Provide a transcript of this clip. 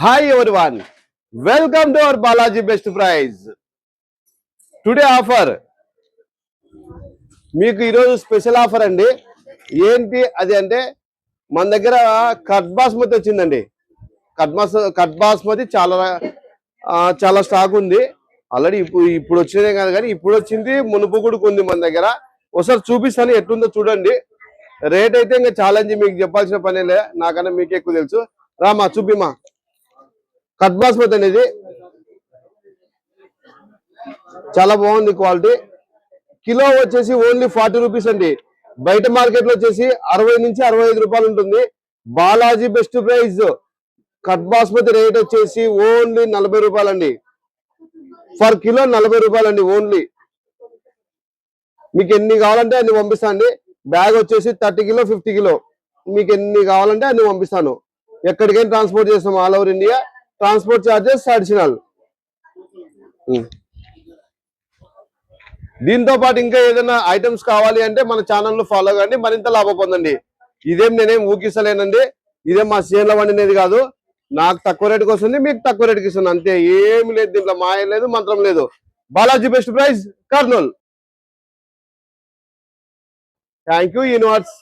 Hi everyone, welcome to our Balaji Best Price. Today offer మీకు ఈరోజు special offer అండి. ఏంటి అది అంటే మన దగ్గర కట్ బాస్మతి వచ్చిందండి. కట్ బాస్మతి చాలా స్టాక్ ఉంది. ఆల్రెడీ ఇప్పుడు వచ్చిందే కాదు కానీ ఇప్పుడు వచ్చింది, మునుపు కూడా ఉంది మన దగ్గర. ఒకసారి చూపిస్తాను ఎట్లుందో చూడండి. రేట్ అయితే ఇంకా ఛాలెంజ్, మీకు చెప్పాల్సిన పనేలే, నాకన్నా మీకు ఎక్కువ తెలుసు. రామా చూపిమా. కట్ బాస్మతి అనేది చాలా బాగుంది క్వాలిటీ. కిలో వచ్చేసి ఓన్లీ 40 రూపీస్ అండి. బయట మార్కెట్ లో వచ్చేసి 60 నుంచి 65 రూపాయలు ఉంటుంది. Balaji best price cut basmati rate వచ్చేసి ఓన్లీ 40 రూపాయలు అండి. ఫర్ కిలో 40 రూపాయలు అండి ఓన్లీ. మీకు ఎన్ని కావాలంటే అన్ని పంపిస్తాను. బ్యాగ్ వచ్చేసి 30 కిలో 50 కిలో మీకు ఎన్ని కావాలంటే అన్ని పంపిస్తాను. ఎక్కడికైనా ట్రాన్స్పోర్ట్ చేస్తాం, all over India. Transport charges additional. దీంతో పాటు ఇంకా ఏదైనా ఐటమ్స్ కావాలి అంటే మన ఛానల్ ఫాలో కండి, మరింత లాభం పొందండి. ఇదేం నేనేం ఊకిస్తలేనండి, ఇదేం మా చేనులో వండినది కాదు. నాకు తక్కువ రేటుకి వస్తుంది, మీకు తక్కువ రేటుకి ఇస్తుంది, అంతే. ఏమి లేదు దీంట్లో, మాయ లేదు, మంత్రం లేదు. Balaji best price, Kurnool. Thank you universe.